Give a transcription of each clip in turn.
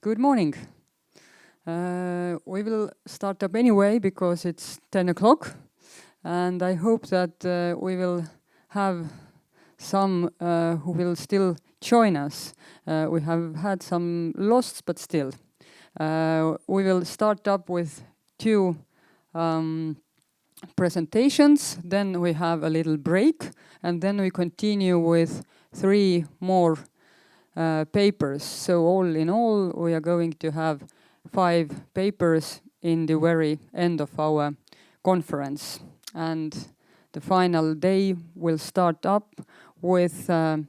Good morning. We will start up anyway because it's 10 o'clock, and I hope that we will have some who will still join us. We have had some losts, but still. We will start up with two presentations, then we have a little break, and then we continue with three more papers. So all in all, we are going to have 5 papers in the very end of our conference. And the final day will start up with a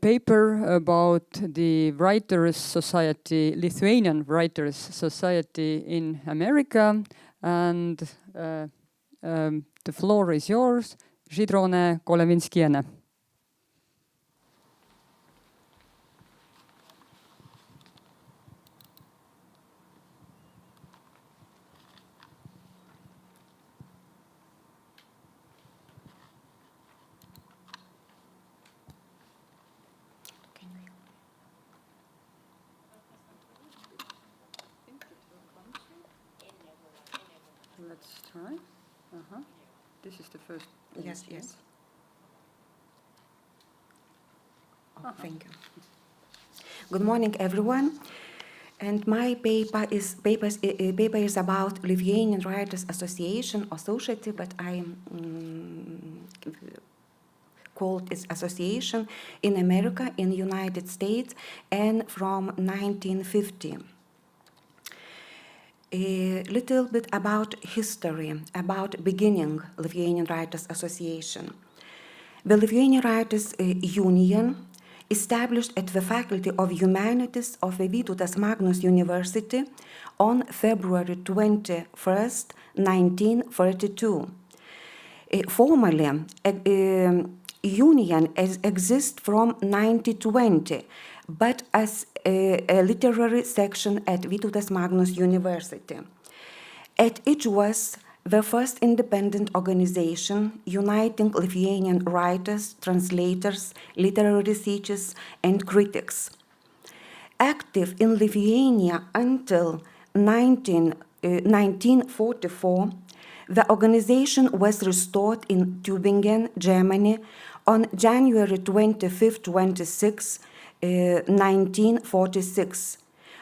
paper about the Writers' Society, Lithuanian Writers' Society in America. And the floor is yours, Žydronė Kolevinskienė. Let's try. This is the first. Yes. Thank you. Good morning, everyone. And my paper is about Lithuanian Writers Association or Society, but I called it Association in America, in the United States, and from 1950. A little bit about history, about beginning Lithuanian Writers Association. The Lithuanian Writers Union, established at the Faculty of Humanities of the Vytautas Magnus University on February 21st, 1932. Formally, union exists from 1920, but as a literary section at Vytautas Magnus University. It was the first independent organization uniting Lithuanian writers, translators, literary researchers, and critics. Active in Lithuania until 1944, the organization was restored in Tübingen, Germany, on January 25-26, 1946,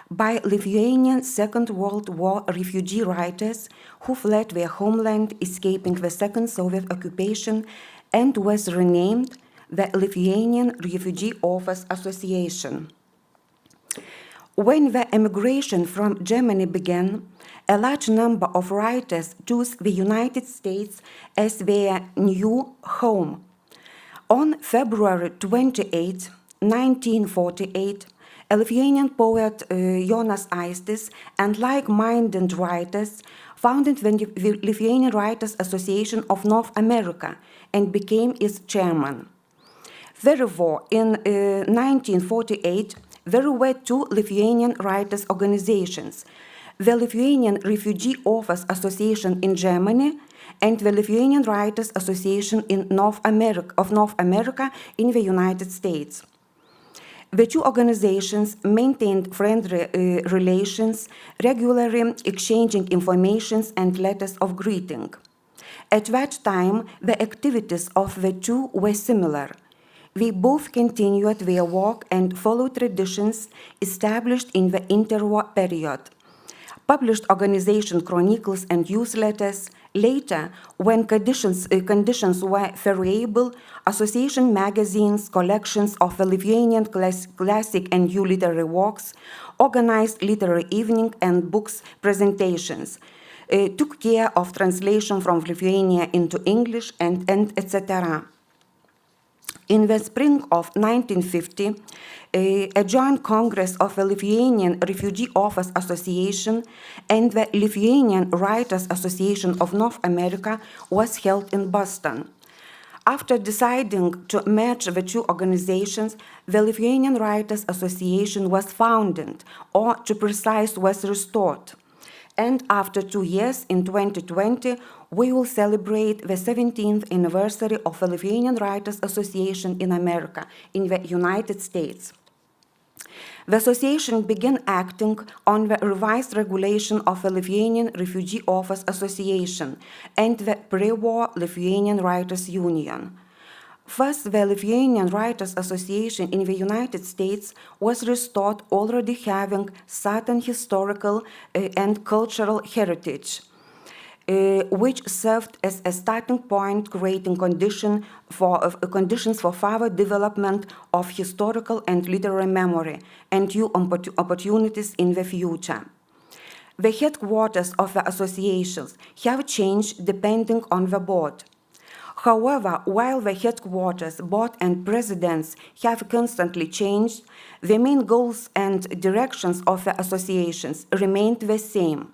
by Lithuanian Second World War refugee writers who fled their homeland, escaping the Second Soviet occupation, and was renamed the Lithuanian Refugee Authors Association. When the emigration from Germany began, a large number of writers chose the United States as their new home. On February 28, 1948, a Lithuanian poet, Jonas Aistis, and like-minded writers founded the Lithuanian Writers Association of North America and became its chairman. Therefore, in 1948, there were 2 Lithuanian writers' organizations, the Lithuanian Refugee Authors Association in Germany and the Lithuanian Writers Association in North America in the United States. The 2 organizations maintained friendly relations, regularly exchanging information and letters of greeting. At that time, the activities of the 2 were similar. They both continued their work and followed traditions established in the interwar period. Published organization chronicles and newsletters. Later, when conditions were favorable, association magazines, collections of the Lithuanian classic and new literary works, organized literary evening and books presentations, took care of translation from Lithuania into English, and etc. In the spring of 1950, a joint congress of the Lithuanian Refugee Authors Association and the Lithuanian Writers Association of North America was held in Boston. After deciding to merge the 2 organizations, the Lithuanian Writers Association was founded, or to precise, was restored. And after 2 years, in 2020, we will celebrate the 17th anniversary of the Lithuanian Writers Association in America, in the United States. The association began acting on the revised regulation of the Lithuanian Refugee Office Association and the pre-war Lithuanian Writers' Union. First, the Lithuanian Writers' Association in the United States was restored, already having certain historical and cultural heritage, which served as a starting point, creating conditions for further development of historical and literary memory and new opportunities in the future. The headquarters of the associations have changed depending on the board. However, while the headquarters, board, and presidents have constantly changed, the main goals and directions of the associations remained the same.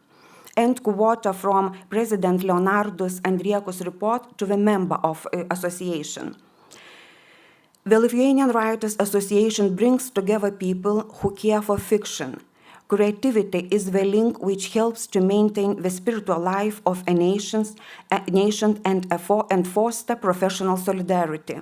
End quote from President Leonardus Andriekos' report to the member of association. The Lithuanian Writers Association brings together people who care for fiction. Creativity is the link which helps to maintain the spiritual life of a nation and foster professional solidarity.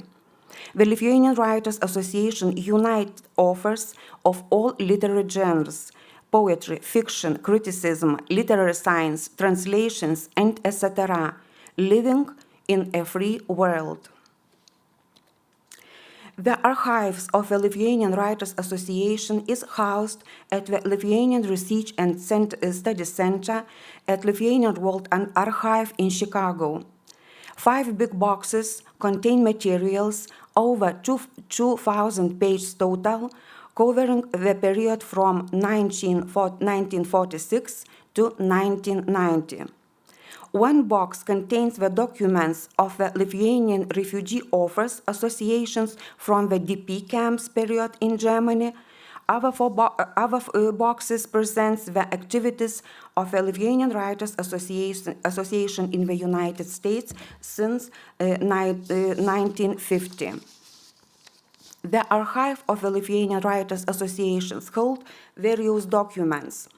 The Lithuanian Writers Association unites authors of all literary genres: poetry, fiction, criticism, literary science, translations, and etc., living in a free world. The archives of the Lithuanian Writers Association is housed at the Lithuanian Research and Study Center at Lithuanian World Archive in Chicago. 5 big boxes contain materials over 2,000 pages total, covering the period from 1946 to 1990. One box contains the documents of the Lithuanian Refugee Authors Associations from the DP camps period in Germany. Other boxes presents the activities of the Lithuanian Writers Association in the United States since 1950. The archive of the Lithuanian Writers Associations hold various documents: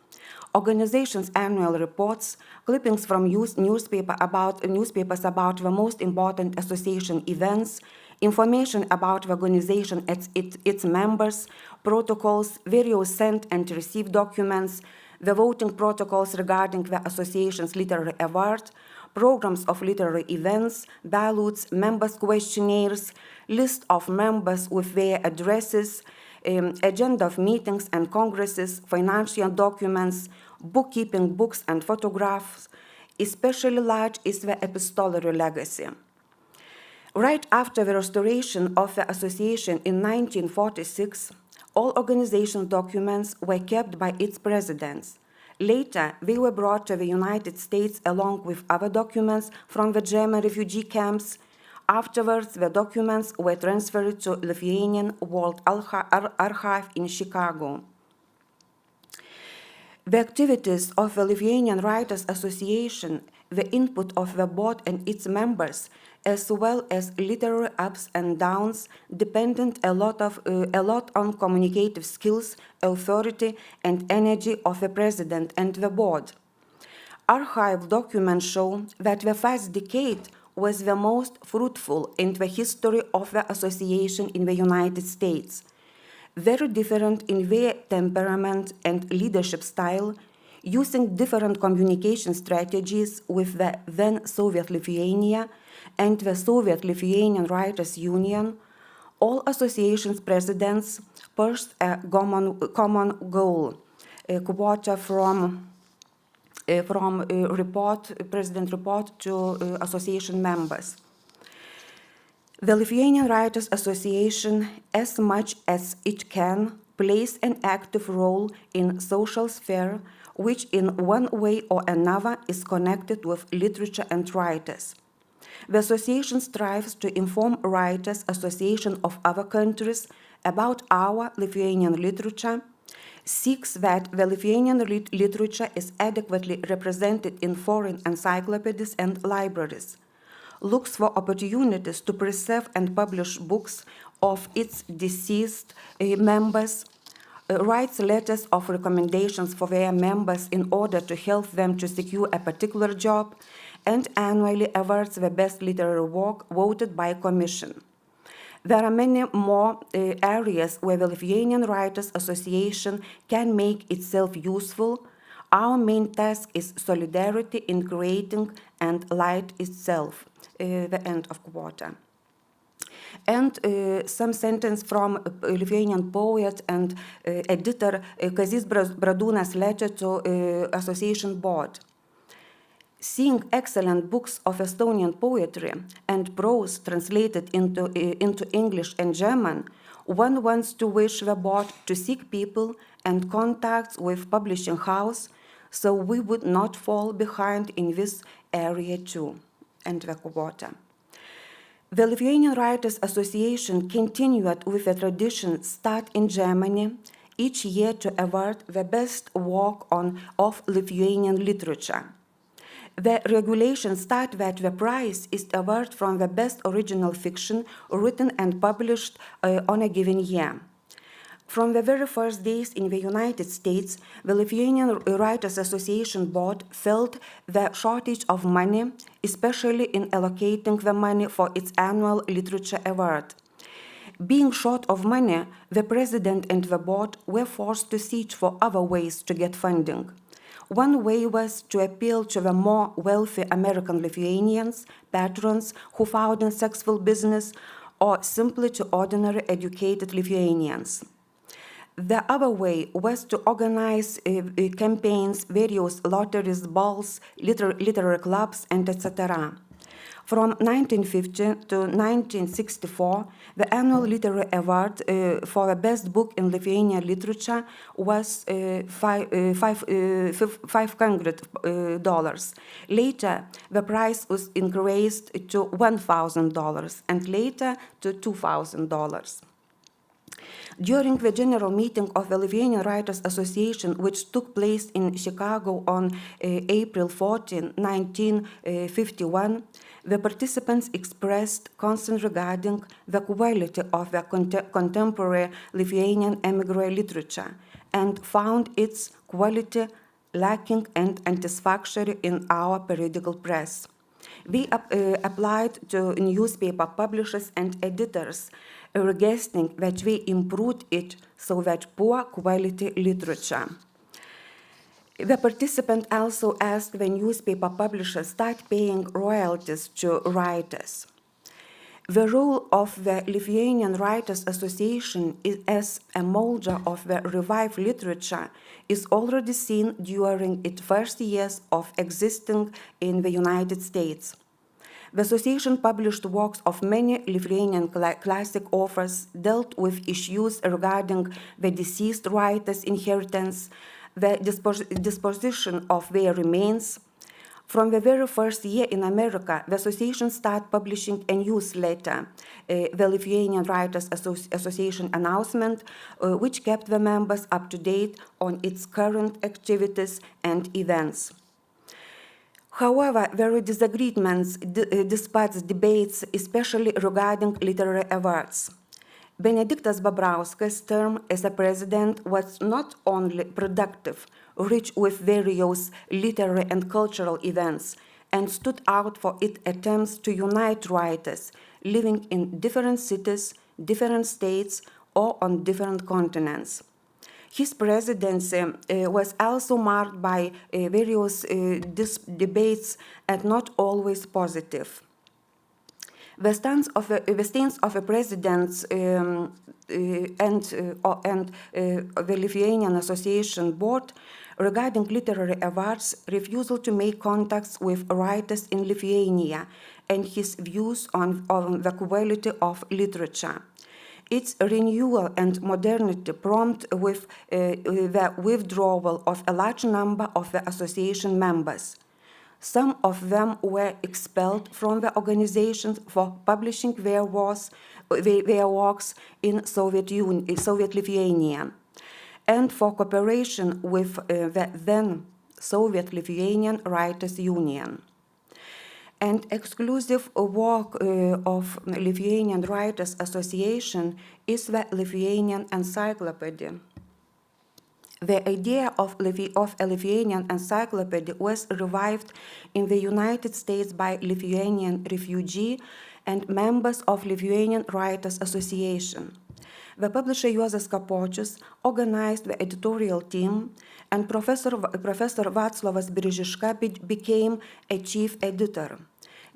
organizations' annual reports, clippings from newspapers about the most important association events, information about the organization and its members, protocols, various sent and received documents, the voting protocols regarding the association's literary award, programs of literary events, ballots, members' questionnaires, list of members with their addresses, agenda of meetings and congresses, financial documents, bookkeeping books and photographs. Especially large is the epistolary legacy. Right after the restoration of the association in 1946, all organization documents were kept by its presidents. Later, they were brought to the United States along with other documents from the German refugee camps. Afterwards, the documents were transferred to Lithuanian World Archive in Chicago. The activities of the Lithuanian Writers Association, the input of the board and its members, as well as literary ups and downs, depended a lot on communicative skills, authority, and energy of the president and the board. Archive documents show that the first decade was the most fruitful in the history of the association in the United States. Very different in their temperament and leadership style, using different communication strategies with the then Soviet Lithuania and the Soviet Lithuanian Writers' Union, all associations presidents pursued a common goal. A quote from President report to association members. The Lithuanian Writers Association, as much as it can, plays an active role in social sphere, which in one way or another is connected with literature and writers. The association strives to inform writers, associations of other countries about our Lithuanian literature, seeks that the Lithuanian literature is adequately represented in foreign encyclopedias and libraries, looks for opportunities to preserve and publish books of its deceased members, writes letters of recommendations for their members in order to help them to secure a particular job, and annually awards the best literary work voted by a commission. There are many more areas where the Lithuanian Writers Association can make itself useful. Our main task is solidarity in creating and light itself. The end of quote. And some sentence from Lithuanian poet and editor Kazys Bradūnas letter to association board. Seeing excellent books of Estonian poetry and prose translated into English and German, one wants to wish the board to seek people and contacts with publishing house, so we would not fall behind in this area too. End the quote. The Lithuanian Writers Association continued with a tradition started in Germany each year to award the best work of Lithuanian literature. The regulations state that the prize is awarded from the best original fiction written and published on a given year. From the very first days in the United States, the Lithuanian Writers Association Board felt the shortage of money, especially in allocating the money for its annual literature award. Being short of money, the president and the board were forced to search for other ways to get funding. One way was to appeal to the more wealthy American Lithuanians, patrons who found in successful business, or simply to ordinary educated Lithuanians. The other way was to organize campaigns, various lotteries, balls, literary clubs, and etc. From 1950 to 1964, the annual literary award for the best book in Lithuanian literature was $500. Later, the price was increased to $1,000 and later to $2,000. During the general meeting of the Lithuanian Writers Association, which took place in Chicago on April 14, 1951, the participants expressed concern regarding the quality of the contemporary Lithuanian emigre literature and found its quality lacking and unsatisfactory in our periodical press. We applied to newspaper publishers and editors, requesting that we improved it so that poor quality literature. The participant also asked the newspaper publishers start paying royalties to writers. The role of the Lithuanian Writers Association as a molder of the revived literature is already seen during its first years of existing in the United States. The association published works of many Lithuanian classic authors, dealt with issues regarding the deceased writers' inheritance, the disposition of their remains. From the very first year in America, the association started publishing a newsletter, the Lithuanian Writers Association announcement, which kept the members up to date on its current activities and events. However, there were disagreements, disputes, debates, especially regarding literary awards. Benediktas Babrauskas' term as a president was not only productive, rich with various literary and cultural events, and stood out for its attempts to unite writers living in different cities, different states, or on different continents. His presidency was also marked by various debates and not always positive. The stance of the presidents and the Lithuanian Association Board regarding literary awards, refusal to make contacts with writers in Lithuania, and his views on the quality of literature. Its renewal and modernity prompted with the withdrawal of a large number of the association members. Some of them were expelled from the organizations for publishing their works in Soviet Lithuania, and for cooperation with the then Soviet Lithuanian Writers' Union. And exclusive work of Lithuanian Writers Association is the Lithuanian Encyclopedia. The idea of a Lithuanian encyclopedia was revived in the United States by Lithuanian refugee and members of Lithuanian Writers Association. The publisher Juozas Kapočius organized the editorial team, and Professor Vaclavas Biržiška became a chief editor.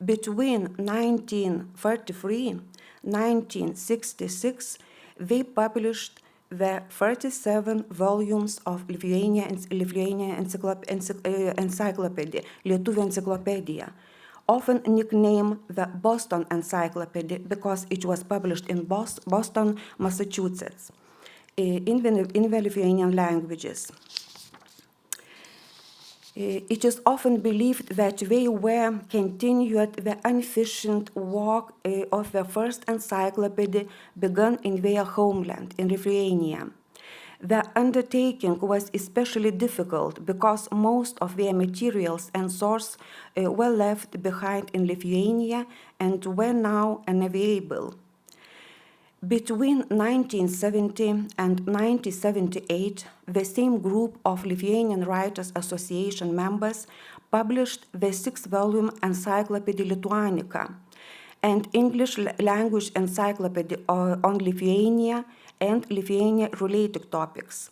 Between 1933 and 1966, they published the 37 volumes of Lithuania Encyclopedia, Lietuvių Encyclopedia, often nicknamed the Boston Encyclopedia because it was published in Boston, Massachusetts, in the Lithuanian languages. It is often believed that they were continued the unefficient work of the first encyclopedia begun in their homeland, in Lithuania. The undertaking was especially difficult because most of their materials and sources were left behind in Lithuania and were now unavailable. Between 1970 and 1978, the same group of Lithuanian Writers Association members published the 6-volume Encyclopedia Lituanica, an English language encyclopedia on Lithuania and Lithuania-related topics.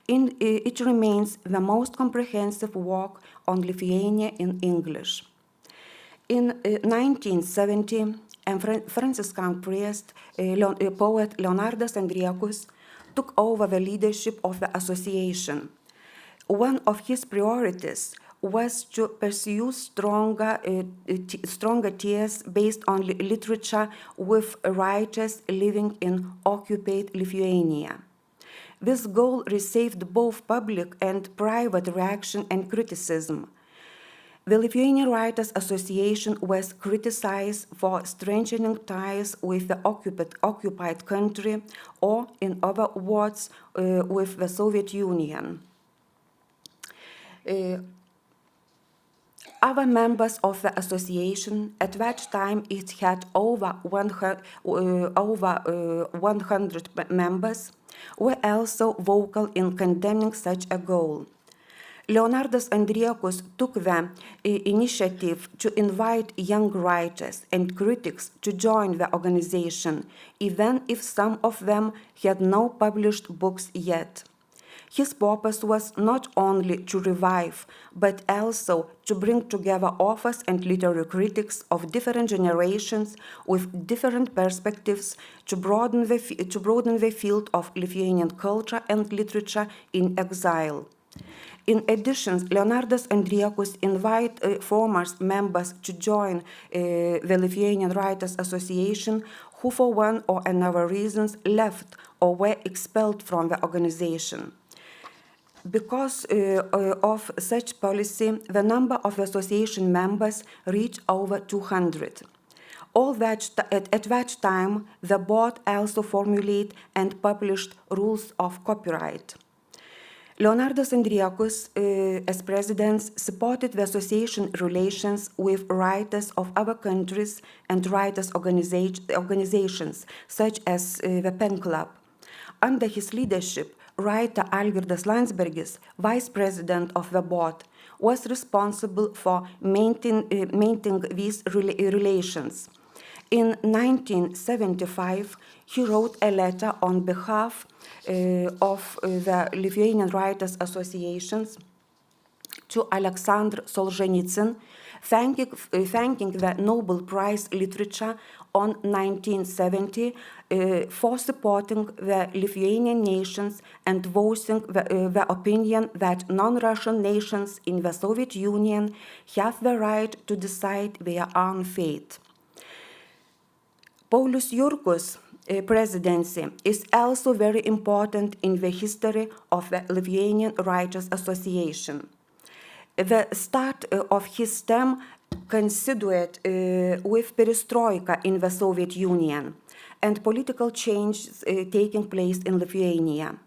It remains the most comprehensive work on Lithuania in English. In 1970, a Franciscan priest, poet Leonardas Andriekus, took over the leadership of the association. One of his priorities was to pursue stronger ties based on literature with writers living in occupied Lithuania. This goal received both public and private reaction and criticism. The Lithuanian Writers Association was criticized for strengthening ties with the occupied country, or in other words, with the Soviet Union. Other members of the association, at that time it had over 100 members, were also vocal in condemning such a goal. Leonardas Andriekus took the initiative to invite young writers and critics to join the organization, even if some of them had no published books yet. His purpose was not only to revive, but also to bring together authors and literary critics of different generations with different perspectives to broaden the field of Lithuanian culture and literature in exile. In addition, Leonardas Andriekus invited former members to join the Lithuanian Writers Association who for one or another reasons left or were expelled from the organization. Because of such policy, the number of association members reached over 200. At that time, the board also formulated and published rules of copyright. Leonardas Andriekus, as president, supported the association relations with writers of other countries and writers' organizations, such as the Pen Club. Under his leadership, writer Algirdas Landsbergis, vice president of the board, was responsible for maintaining these relations. In 1975, he wrote a letter on behalf of the Lithuanian Writers Associations to Alexander Solzhenitsyn, thanking the Nobel Prize Literature on 1970 for supporting the Lithuanian nations and voicing the opinion that non-Russian nations in the Soviet Union have the right to decide their own fate. Paulius Jurkus' presidency is also very important in the history of the Lithuanian Writers Association. The start of his term coincided with perestroika in the Soviet Union and political changes taking place in Lithuania.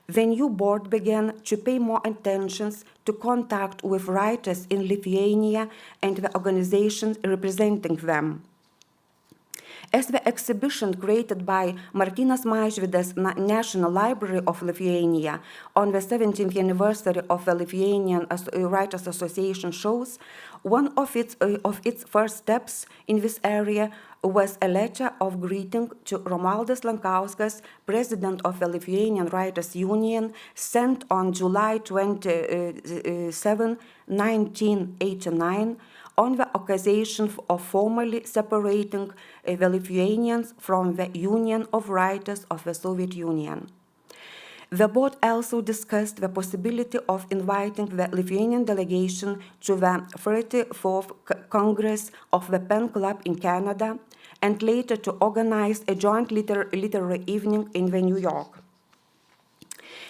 The new board began to pay more attention to contact with writers in Lithuania and the organizations representing them. As the exhibition created by Martynas Mažvydas National Library of Lithuania on the 17th anniversary of the Lithuanian Writers Association shows, one of its first steps in this area was a letter of greeting to Romualdas Lankauskas, president of the Lithuanian Writers Union, sent on July 27, 1989, on the occasion of formally separating the Lithuanians from the Union of Writers of the Soviet Union. The board also discussed the possibility of inviting the Lithuanian delegation to the 34th Congress of the Pen Club in Canada, and later to organize a joint literary evening in New York.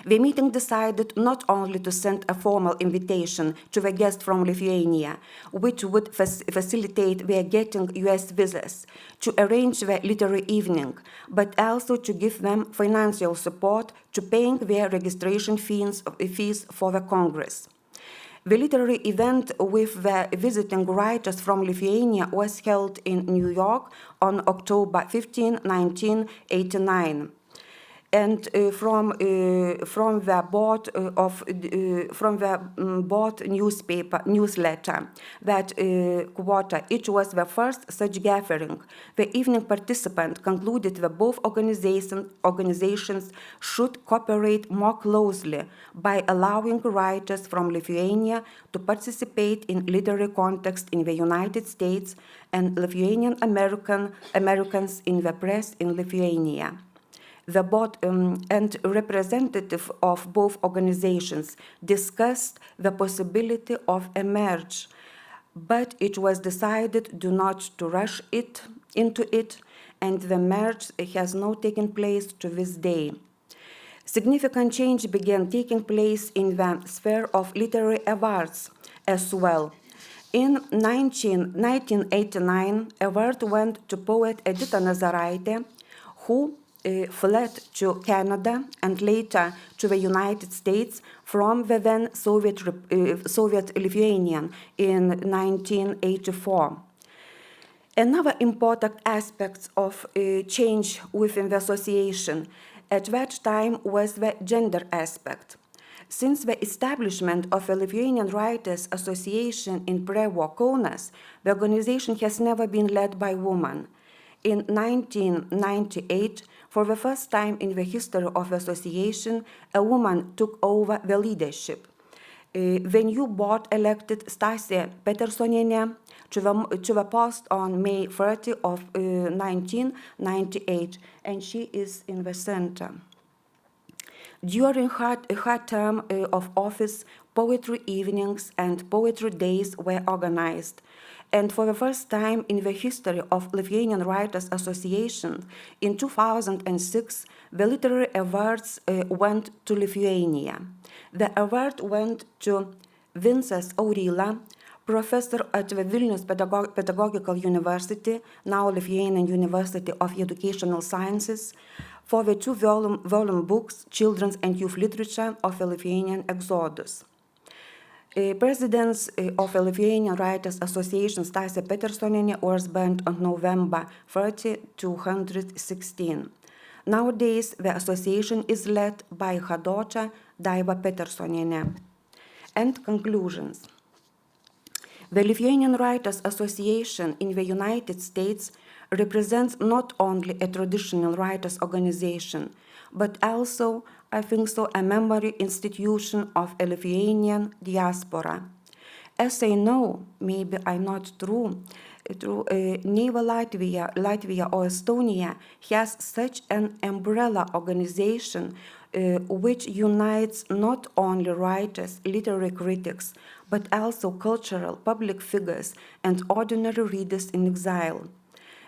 The meeting decided not only to send a formal invitation to the guests from Lithuania, which would facilitate their getting US visas, to arrange the literary evening, but also to give them financial support to paying their registration fees for the Congress. The literary event with the visiting writers from Lithuania was held in New York on October 15, 1989. And from the board newsletter that quote, it was the first such gathering. The evening participant concluded that both organizations should cooperate more closely by allowing writers from Lithuania to participate in literary context in the United States and Lithuanian Americans in the press in Lithuania. The board and representative of both organizations discussed the possibility of a merge, but it was decided not to rush into it, and the merge has not taken place to this day. Significant change began taking place in the sphere of literary awards as well. In 1989, award went to poet Edita Nazaraitė, who fled to Canada and later to the United States from the then Soviet Lithuania in 1984. Another important aspect of change within the association at that time was the gender aspect. Since the establishment of the Lithuanian Writers Association in pre-war Kaunas, the organization has never been led by women. In 1998, for the first time in the history of the association, a woman took over the leadership. The new board elected Stasė Petersonienė to the post on May 30 of 1998, and she is in the center. During her term of office, poetry evenings and poetry days were organized. And for the first time in the history of Lithuanian Writers Association, in 2006, the literary awards went to Lithuania. The award went to Vincas Auryla, professor at the Vilnius Pedagogical University, now Lithuanian University of Educational Sciences, for the two-volume books, Children's and Youth Literature of the Lithuanian Exodus. President of the Lithuanian Writers Association, Stasė Petersonienė, was banned on November 30, 2016. Nowadays, the association is led by her daughter, Daiva Petersonienė. And conclusions. The Lithuanian Writers Association in the United States represents not only a traditional writers' organization, but also, I think so, a memory institution of a Lithuanian diaspora. As I know, maybe I'm not true, neither Latvia or Estonia has such an umbrella organization which unites not only writers, literary critics, but also cultural, public figures and ordinary readers in exile.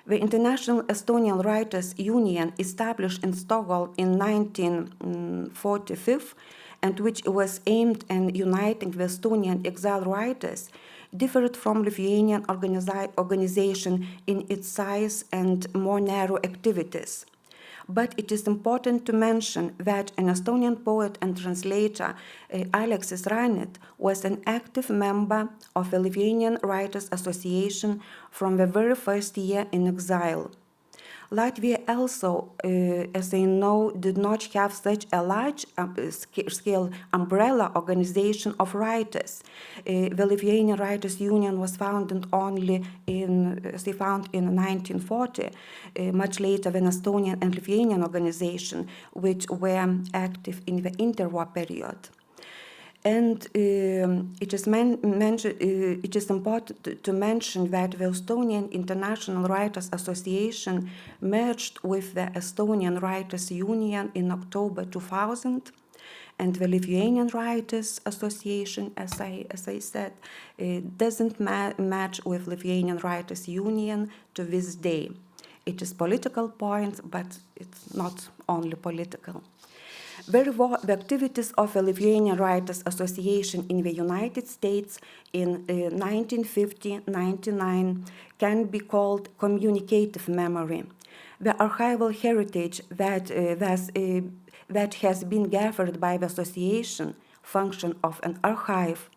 The International Estonian Writers Union, established in Stockholm in 1945, and which was aimed at uniting the Estonian exile writers, differed from Lithuanian organization in its size and more narrow activities. But it is important to mention that an Estonian poet and translator, Aleksis Ranit, was an active member of the Lithuanian Writers Association from the very first year in exile. Latvia also, as I know, did not have such a large scale umbrella organization of writers. The Lithuanian Writers' Union was founded only in 1940, much later than Estonian and Lithuanian organization, which were active in the interwar period. And it is important to mention that the Estonian International Writers Association merged with the Estonian Writers Union in October 2000, and the Lithuanian Writers Association, as I said, doesn't match with Lithuanian Writers Union to this day. It is political point, but it's not only political. The activities of the Lithuanian Writers Association in the United States in 1950-99 can be called communicative memory. The archival heritage that has been gathered by the association, function of an archive,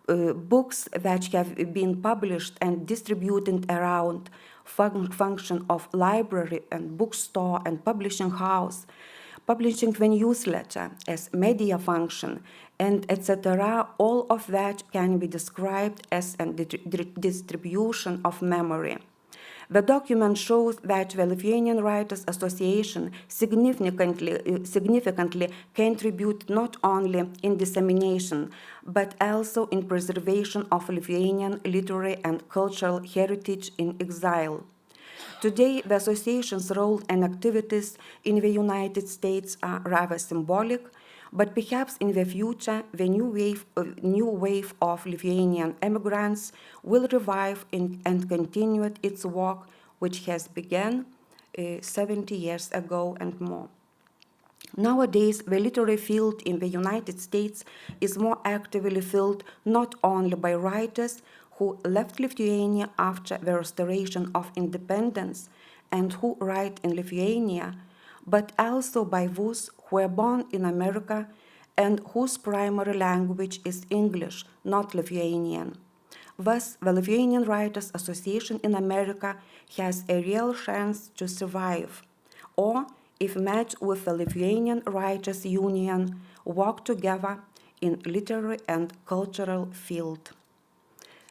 books that have been published and distributed around, function of library and bookstore and publishing house, publishing the newsletter as media function, and etc., all of that can be described as a distribution of memory. The document shows that the Lithuanian Writers Association significantly contribute not only in dissemination, but also in preservation of Lithuanian literary and cultural heritage in exile. Today, the association's role and activities in the United States are rather symbolic, but perhaps in the future, the new wave of Lithuanian immigrants will revive and continue its work, which has begun 70 years ago and more. Nowadays, the literary field in the United States is more actively filled not only by writers who left Lithuania after the restoration of independence and who write in Lithuania, but also by those who were born in America and whose primary language is English, not Lithuanian. Thus, the Lithuanian Writers Association in America has a real chance to survive, or, if matched with the Lithuanian Writers Union, work together in literary and cultural field,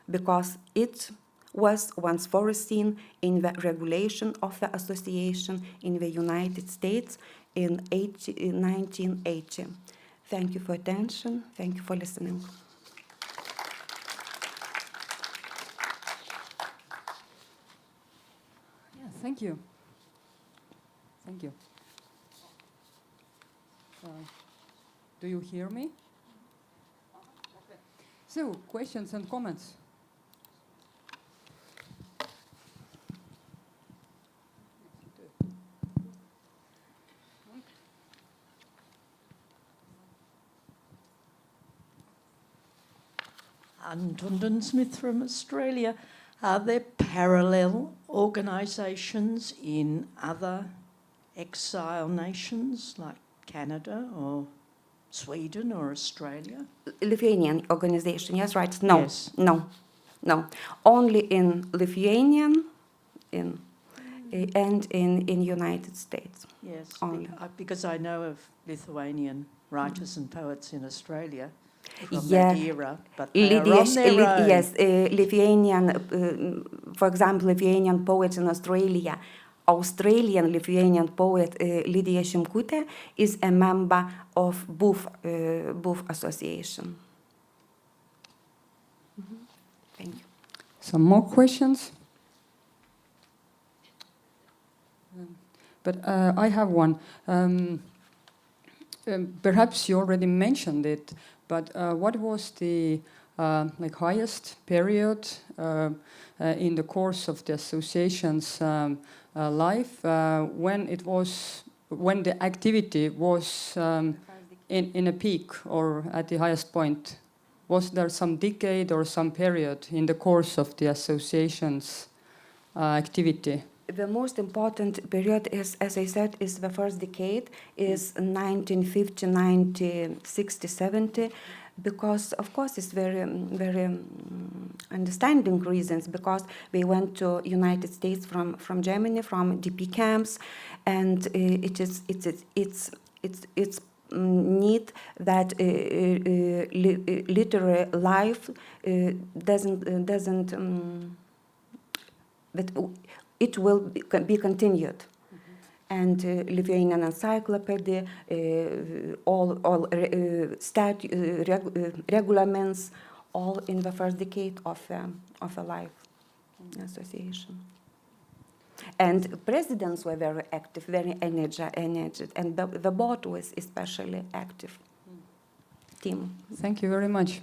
because it was once foreseen in the regulation of the association in the United States in 1980. Thank you for attention. Thank you for listening. Yeah, thank you. Thank you. Do you hear me? Okay. So, questions and comments? Anton Smith from Australia. Are there parallel organisations in other exile nations like Canada or Sweden or Australia? Lithuanian organization, yes, right? No, Yes. no. Only in Lithuanian and in United States. Yes, Only. because I know of Lithuanian writers and poets in Australia from Yeah. that era, but they are on their own. Yes, Lithuanian, for example, Lithuanian poets in Australia. Australian Lithuanian poet Lidija Šimkutė is a member of both association. Thank you. Some more questions? But I have one. Perhaps you already mentioned it, but what was the highest period in the course of the association's life when the activity was in a peak or at the highest point? Was there some decade or some period in the course of the association's activity? The most important period is, as I said, is the first decade, is 1950, 1960, 70. because of course it's very understanding reasons, because we went to United States from Germany, from DP camps, and it's need that literary life doesn't that it will be continued. And Lithuanian Encyclopedia, all regulaments, all in the first decade of a life association. And presidents were very active, very energetic, and the board was especially active team. Thank you very much.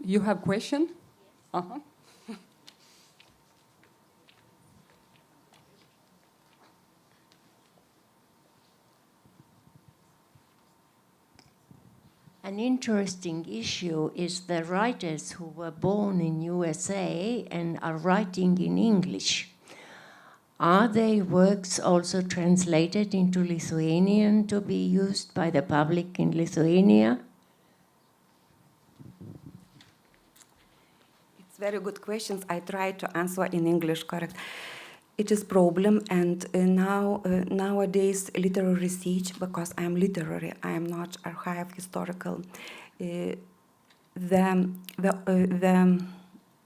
You have question? Uh-huh. An interesting issue is the writers who were born in USA and are writing in English. Are their works also translated into Lithuanian to be used by the public in Lithuania? It's very good questions. I try to answer in English, correct. It is problem, and nowadays literary research, because I'm literary, I am not archive historical. The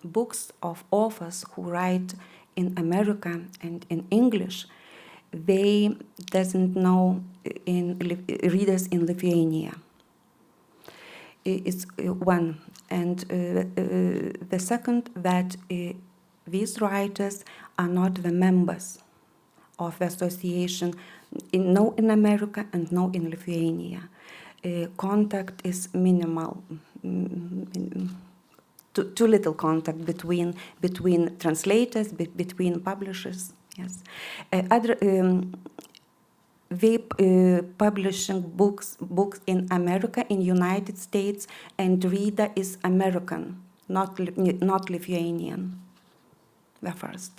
books of authors who write in America and in English, they doesn't know in readers in Lithuania. It's one, and the second, that these writers are not the members of the association, no in America and no in Lithuania. Contact is minimal, too little contact between translators, between publishers. Yes, they publishing books in America, in United States, and reader is American, not Lithuanian. The first.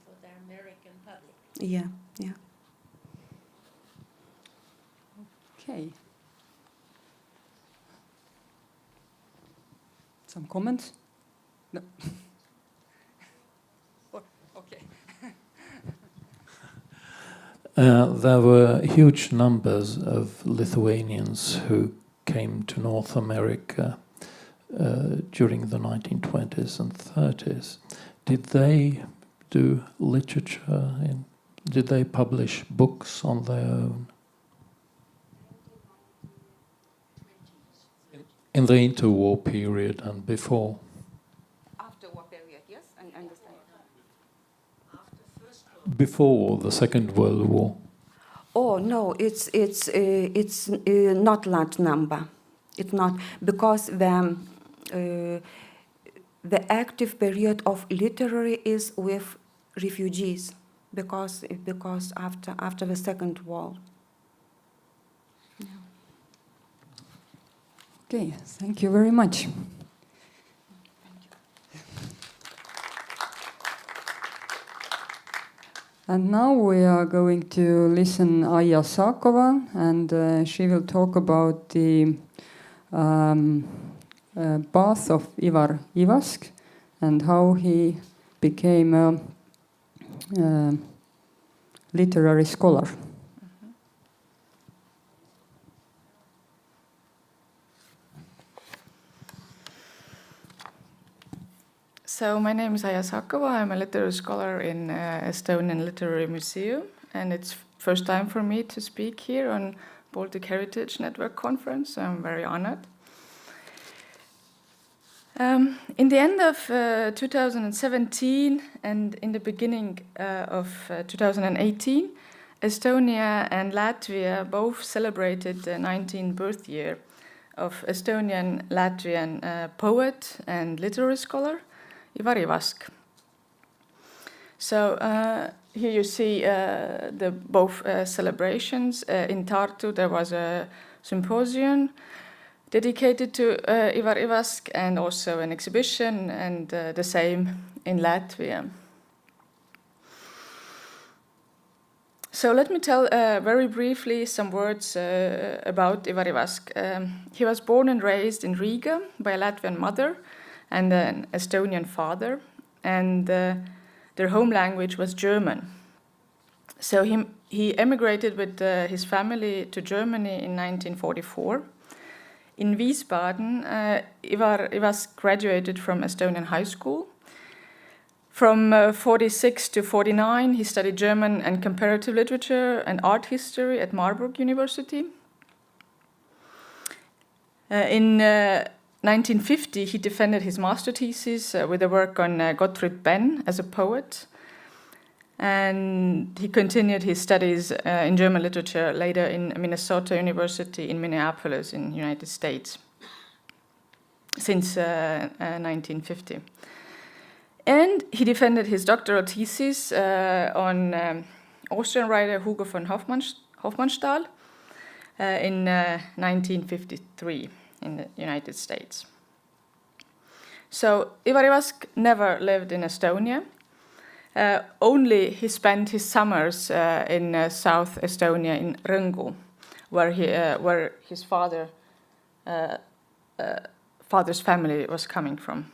For the American public. Yeah, yeah. Okay. Some comments? No. Okay. There were huge numbers of Lithuanians who came to North America during the 1920s and 30s. Did they do literature? Did they publish books on their own? In the interwar period and before? After war period, yes, I understand. Before the Second World War? Oh no, it's not large number. It's not, because the active period of literary is with refugees, because after the Second War. Okay, thank you very much. And now we are going to listen Aija Sakova, and she will talk about the path of Ivar Ivask and how he became a literary scholar. So my name is Aija Sakova. I'm a literary scholar in Estonian Literary Museum, and it's first time for me to speak here on Baltic Heritage Network Conference. So I'm very honored. In the end of 2017 and in the beginning of 2018, Estonia and Latvia both celebrated the 19th birth year of Estonian-Latvian poet and literary scholar Ivar Ivask. So here you see the both celebrations. In Tartu there was a symposium dedicated to Ivar Ivask, and also an exhibition, and the same in Latvia. So let me tell very briefly some words about Ivari Vask. He was born and raised in Riga by a Latvian mother and an Estonian father, and their home language was German. So he emigrated with his family to Germany in 1944. In Wiesbaden, Ivar Vask graduated from Estonian high school. From 46 to 49, he studied German and comparative literature and art history at Marburg University. In 1950, he defended his master thesis with a work on Gottfried Benn as a poet. And he continued his studies in German literature later in Minnesota University in Minneapolis in the United States since 1950. And he defended his doctoral thesis on Austrian writer Hugo von Hofmannsthal in 1953 in the United States. So Ivari Vask never lived in Estonia. Only he spent his summers in South Estonia in Rõngu, where his father's family was coming from.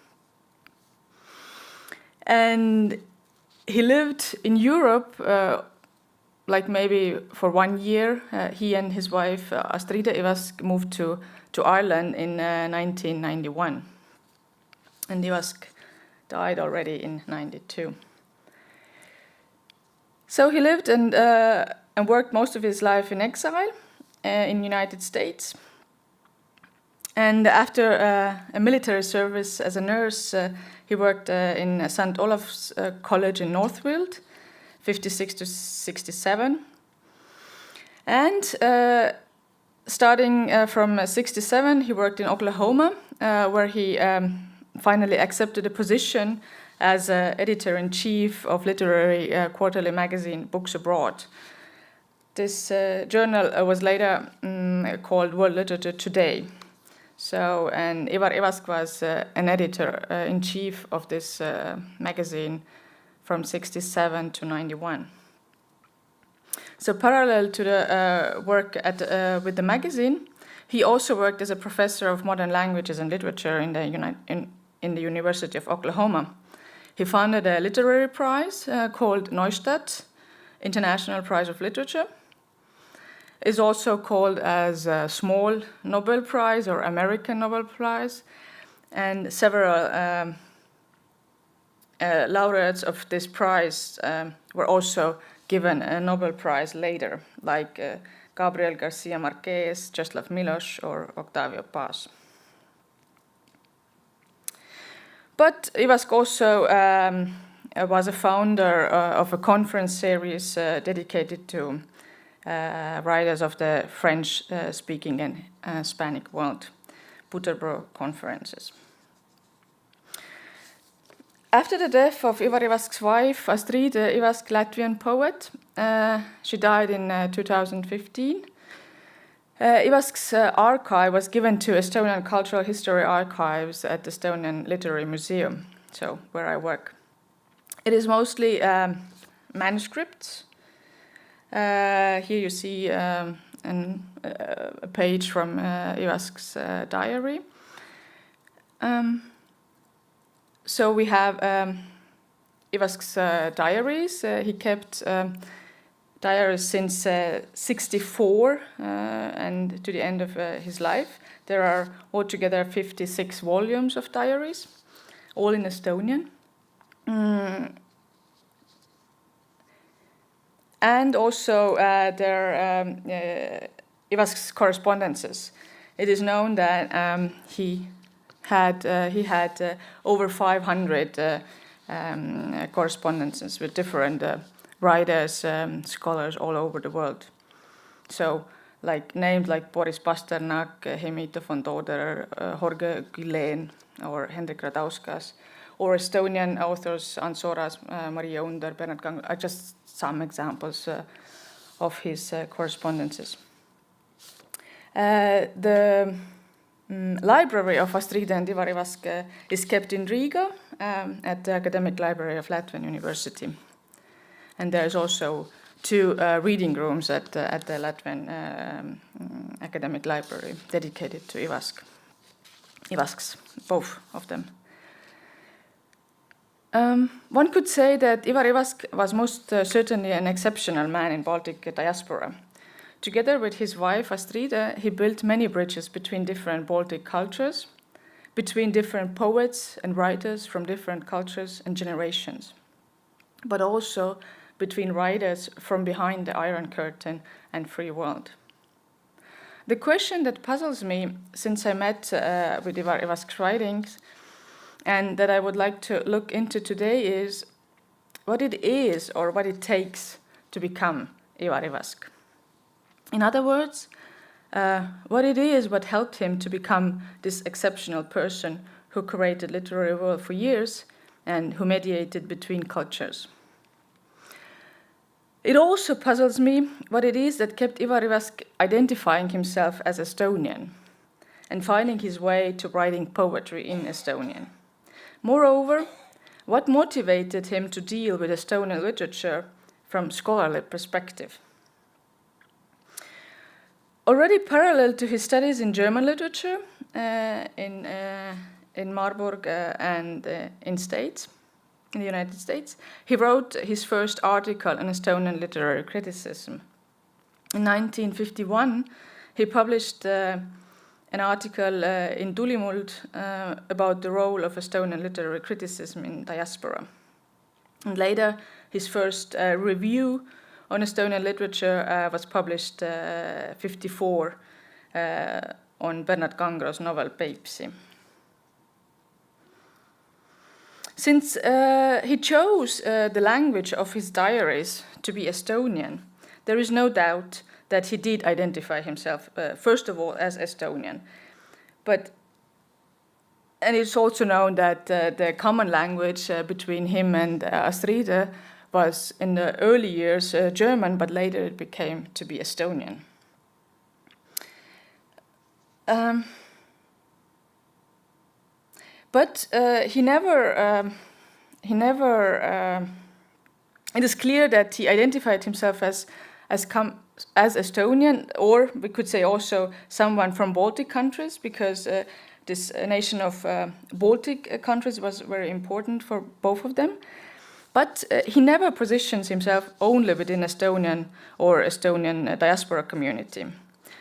And he lived in Europe, like maybe for 1 year. He and his wife Astrida Vask moved to Ireland in 1991, and Vask died already in 92. So he lived and worked most of his life in exile in the United States. And after a military service as a nurse, he worked in St. Olaf's College in Northfield, 56 to 67. And starting from 67, he worked in Oklahoma, where he finally accepted a position as editor-in-chief of literary quarterly magazine Books Abroad. This journal was later called World Literature Today. So, and Ivar Vask was an editor-in-chief of this magazine from 67 to 91. So parallel to the work with the magazine, he also worked as a professor of modern languages and literature in the University of Oklahoma. He founded a literary prize called Neustadt International Prize of Literature. Is also called as a small Nobel Prize or American Nobel Prize, and several laureates of this prize were also given a Nobel Prize later, like Gabriel Garcia Marquez, Czesław Milosz, or Octavio Paz. But Vask also was a founder of a conference series dedicated to writers of the French-speaking and Hispanic world, Butterbro conferences. After the death of Ivari Vask's wife, Astrid Vask, Latvian poet, she died in 2015. Vask's archive was given to Estonian Cultural History Archives at the Estonian Literary Museum, so where I work. It is mostly manuscripts. Here you see a page from Vask's diary. So we have Vask's diaries. He kept diaries since 64 and to the end of his life. There are altogether 56 volumes of diaries, all in Estonian. And also Vask's correspondences. It is known that he had over 500 correspondences with different writers, scholars all over the world. So, like names like Boris Pasternak, Heimito von Toderer, Jorge Guillen, or Hendrik Radauskas, or Estonian authors Ants Oras, Maria Under, Bernard Gang, are just some examples of his correspondences. The library of Astrida and Ivari Vask is kept in Riga at the Academic Library of Latvian University. And there is also to reading rooms at the Latvian academic library dedicated to Ivasks, both of them. One could say that Ivar Ivask was most certainly an exceptional man in Baltic diaspora. Together with his wife Astride, he built many bridges between different Baltic cultures, between different poets and writers from different cultures and generations, but also between writers from behind the Iron Curtain and free world. The question that puzzles me since I met with Ivar Ivask's writings and that I would like to look into today is what it is or what it takes to become Ivar Ivask. In other words, what it is what helped him to become this exceptional person who created literary world for years and who mediated between cultures. It also puzzles me what it is that kept Ivar Ivask identifying himself as Estonian and finding his way to writing poetry in Estonian. Moreover, what motivated him to deal with Estonian literature from scholarly perspective. Already parallel to his studies in German literature in Marburg and in the United States, he wrote his first article on Estonian literary criticism. In 1951, he published an article in Tulimuld about the role of Estonian literary criticism in diaspora. And later, his first review on Estonian literature was published 1954 on Bernard Kangro's novel Peipsi. Since he chose the language of his diaries to be Estonian, there is no doubt that he did identify himself, first of all, as Estonian. And it's also known that the common language between him and Astride was in the early years German, but later it became to be Estonian. But it is clear that he identified himself as Estonian, or we could say also someone from Baltic countries, because this nation of Baltic countries was very important for both of them. But he never positions himself only within Estonian or Estonian diaspora community.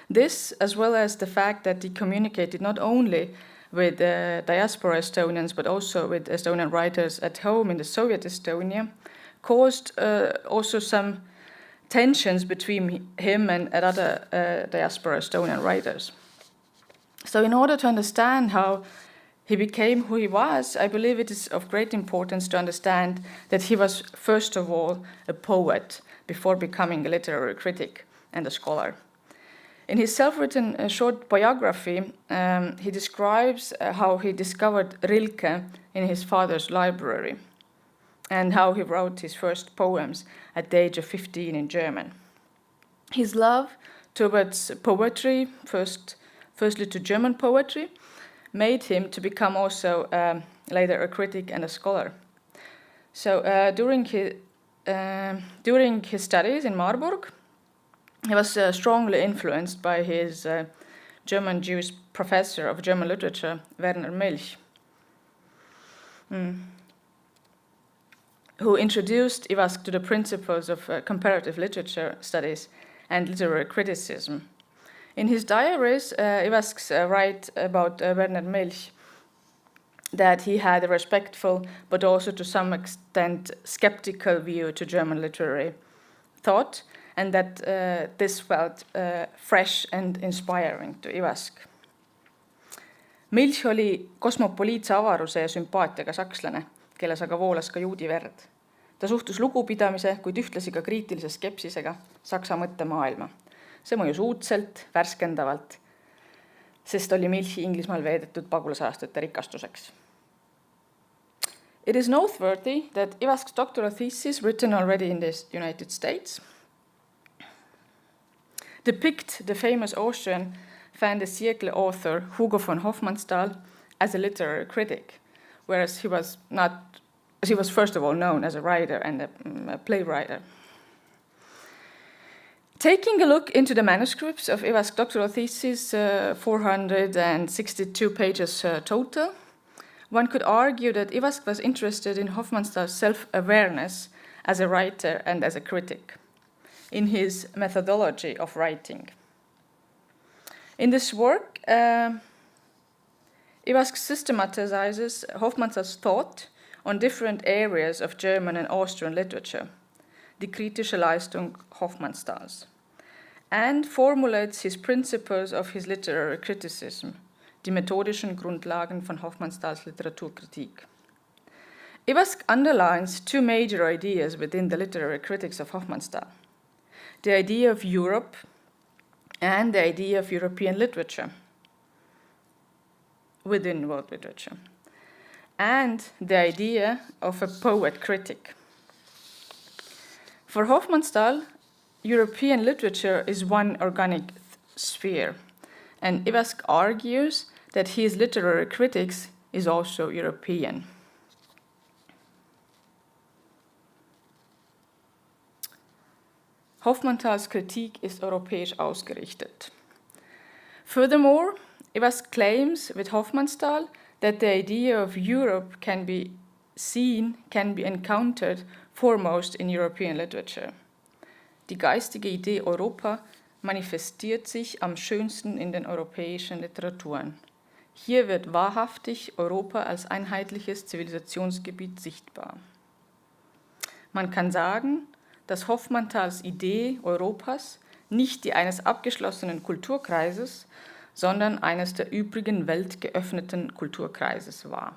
This, as well as the fact that he communicated not only with diaspora Estonians, but also with Estonian writers at home in the Soviet Estonia, caused also some tensions between him and other diaspora Estonian writers. So in order to understand how he became who he was, I believe it is of great importance to understand that he was, first of all, a poet before becoming a literary critic and a scholar. In his self-written short biography, he describes how he discovered Rilke in his father's library and how he wrote his first poems at the age of 15 in German. His love towards poetry, firstly to German poetry, made him to become also later a critic and a scholar. So during his studies in Marburg, he was strongly influenced by his German Jewish professor of German literature, Werner Milch, who introduced Ivask to the principles of comparative literature studies and literary criticism. In his diaries, Ivask writes about Werner Milch that he had a respectful but also to some extent skeptical view to German literary thought, and that this felt fresh and inspiring to Ivask. Milch oli kosmopoliitse avaruse ja sümpaatiaga sakslane, kelles aga voolas ka juudi verd. Ta suhtus lugupidamise, kuid ühtlasi ka kriitilise skepsisega Saksa mõttemaailma. See mõjus uudselt, värskendavalt, sest oli Milchi Inglismaal veedetud pagulasaastate rikastuseks. It is noteworthy that Ivask's doctoral thesis, written already in the United States, depict the famous Austrian fin de siècle author Hugo von Hofmannsthal as a literary critic, whereas he was first of all known as a writer and a playwright. Taking a look into the manuscripts of Eva's doctoral thesis, 462 pages total, one could argue that Ivask was interested in Hofmannsthal's self-awareness as a writer and as a critic, in his methodology of writing. In this work, Ivask systematizes Hofmannsthal's thought on different areas of German and Austrian literature, die kritische Leistung Hofmannsthal's, and formulates his principles of his literary criticism, die methodischen Grundlagen von Hofmannsthal's Literaturkritik. Ivask underlines two major ideas within the literary critics of Hofmannsthal: the idea of Europe and the idea of European literature within world literature, and the idea of a poet critic. For Hofmannsthal, European literature is one organic sphere, and Ivask argues that his literary critics is also European. Hofmannsthals Kritik ist europäisch ausgerichtet. Furthermore, Ivask claims with Hofmannsthal that the idea of Europe can be encountered foremost in European literature. Die geistige Idee Europa manifestiert sich am schönsten in den europäischen Literaturen. Hier wird wahrhaftig Europa als einheitliches Zivilisationsgebiet sichtbar. Man kann sagen, dass Hofmannsthals Idee Europas nicht die eines abgeschlossenen Kulturkreises, sondern eines der übrigen weltgeöffneten Kulturkreises war.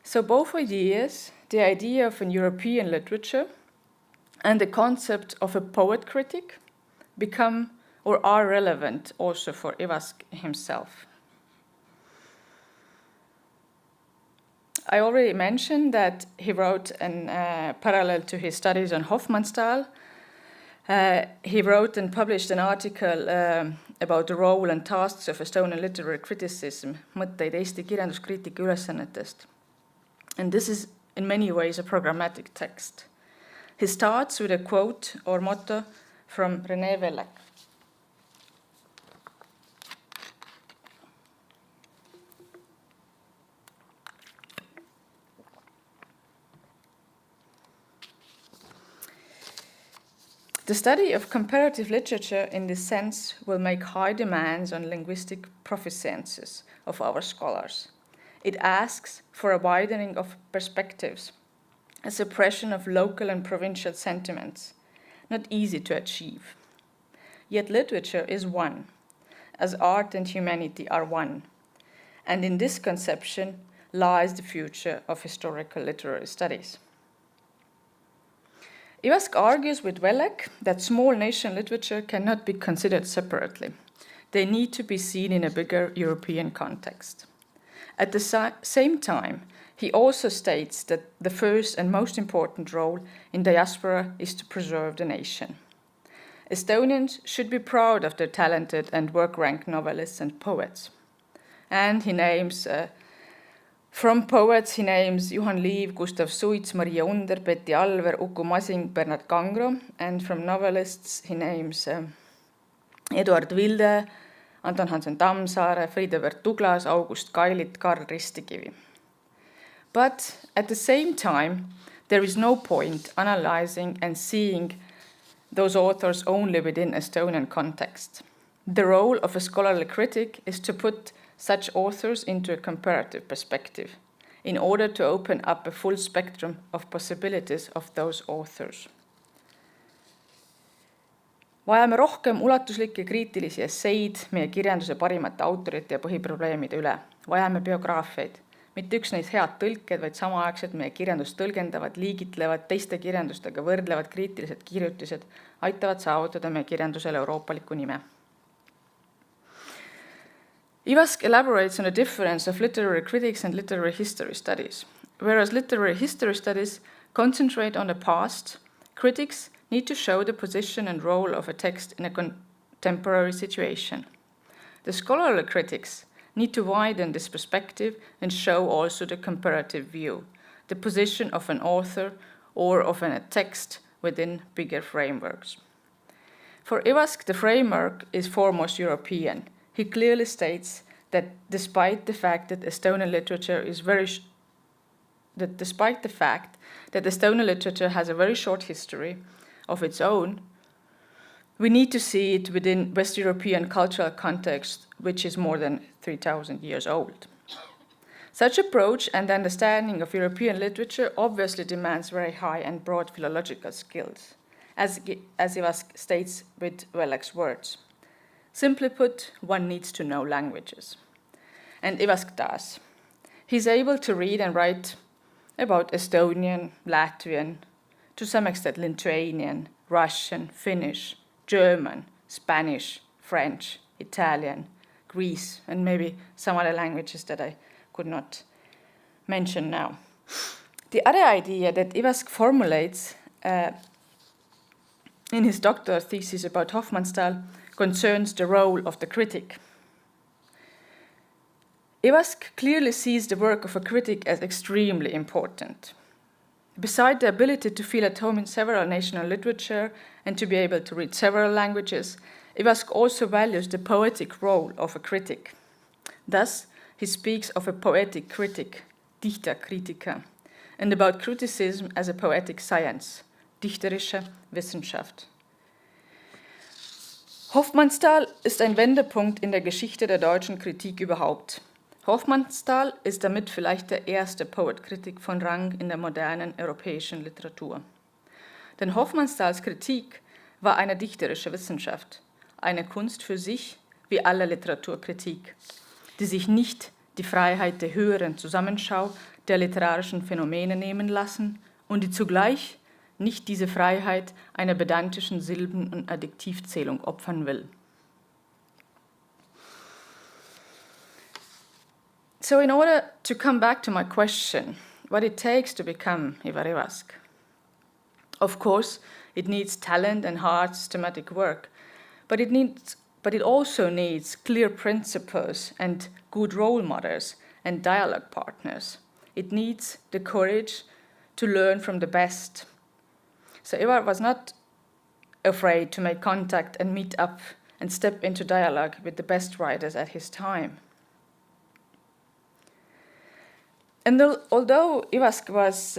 So both ideas, the idea of an European literature and the concept of a poet critic, become or are relevant also for Ivask himself. I already mentioned that he wrote parallel to his studies on Hofmannsthal. He wrote and published an article about the role and tasks of Estonian literary criticism, mõtteid Eesti kirjanduskriitika ülesannetest. And this is in many ways a programmatic text. He starts with a quote or motto from René Vellek. The study of comparative literature in this sense will make high demands on linguistic proficiencies of our scholars. It asks for a widening of perspectives, a suppression of local and provincial sentiments, not easy to achieve. Yet literature is one, as art and humanity are one, and in this conception lies the future of historical literary studies. Ivask argues with Vellek that small nation literature cannot be considered separately. They need to be seen in a bigger European context. At the same time, he also states that the first and most important role in diaspora is to preserve the nation. Estonians should be proud of their talented and work-ranked novelists and poets. And he names from poets, he names Juhan Liiv, Gustav Suits, Maria Under, Betty Alver, Uku Masing, Bernard Kangro, and from novelists, he names Eduard Vilde, Anton Hansen Tammsaare, Friedebert Douglas, August Kailit, Karl Ristikivi. But at the same time, there is no point analyzing and seeing those authors only within Estonian context. The role of a scholarly critic is to put such authors into a comparative perspective in order to open up a full spectrum of possibilities of those authors. Vajame rohkem ulatuslikke kriitilisi esseid meie kirjanduse parimate autorite ja põhiprobleemide üle. Vajame biograafiaid. Mitte üks neist head tõlked, vaid samaaegselt meie kirjandust tõlgendavad, liigitlevad, teiste kirjandustega võrdlevad kriitilised kirjutised aitavad saavutada meie kirjandusele euroopaliku nime. Ivask elaborates on the difference of literary critics and literary history studies. Whereas literary history studies concentrate on the past, critics need to show the position and role of a text in a contemporary situation. The scholarly critics need to widen this perspective and show also the comparative view, the position of an author or of a text within bigger frameworks. For Ivask, the framework is foremost European. He clearly states that despite the fact that Estonian literature is despite the fact that Estonian literature has a very short history of its own, we need to see it within West European cultural context, which is more than 3,000 years old. Such approach and understanding of European literature obviously demands very high and broad philological skills, as Ivask states with Wellek's words. Simply put, one needs to know languages. And Ivask does. He's able to read and write about Estonian, Latvian, to some extent Lithuanian, Russian, Finnish, German, Spanish, French, Italian, Greece, and maybe some other languages that I could not mention now. The other idea that Ivask formulates in his doctoral thesis about Hofmannsthal concerns the role of the critic. Ivask clearly sees the work of a critic as extremely important. Beside the ability to feel at home in several national literature and to be able to read several languages, Ivask also values the poetic role of a critic. Thus, he speaks of a poetic critic, Dichterkritiker, and about criticism as a poetic science, dichterische Wissenschaft. Hofmannsthal ist ein Wendepunkt in der Geschichte der deutschen Kritik überhaupt. Hofmannsthal ist damit vielleicht der erste Poet-Kritik von Rang in der modernen europäischen Literatur. Denn Hofmannsthals Kritik war eine dichterische Wissenschaft, eine Kunst für sich wie alle Literaturkritik, die sich nicht die Freiheit der höheren Zusammenschau der literarischen Phänomene nehmen lassen und die zugleich nicht diese Freiheit einer pedantischen Silben- und Adjektivzählung opfern will. So in order to come back to my question, what it takes to become Ivar Ivask. Of course, it needs talent and hard systematic work, but it also needs clear principles and good role models and dialogue partners. It needs the courage to learn from the best. So Ivar was not afraid to make contact and meet up and step into dialogue with the best writers at his time. And although Ivask's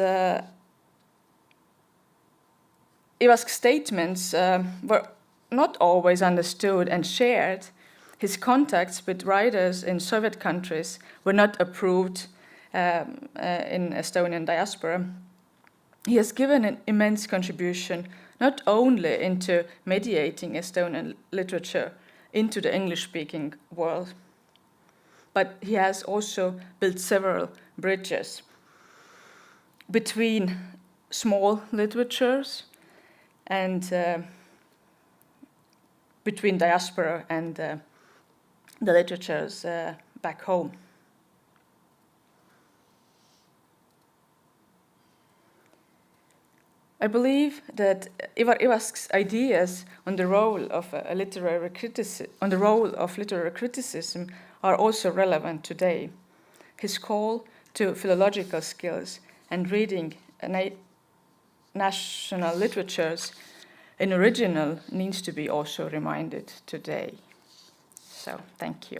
statements were not always understood and shared, his contacts with writers in Soviet countries were not approved in Estonian diaspora. He has given an immense contribution not only into mediating Estonian literature into the English-speaking world, but he has also built several bridges between small literatures and between diaspora and the literatures back home. I believe that Ivar Ivask's ideas on the role of literary criticism are also relevant today. His call to philological skills and reading national literatures in original needs to be also reminded today. So, thank you.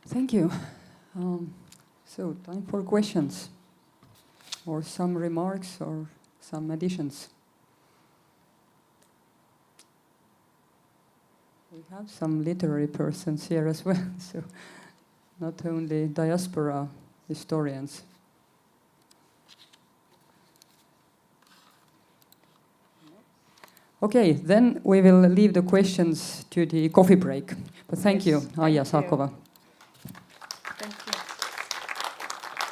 Thank you. So, time for questions, or some remarks, or some additions. We have some literary persons here as well, so not only diaspora historians. Okay, then we will leave the questions to the coffee break. But thank you, Aija Sakova.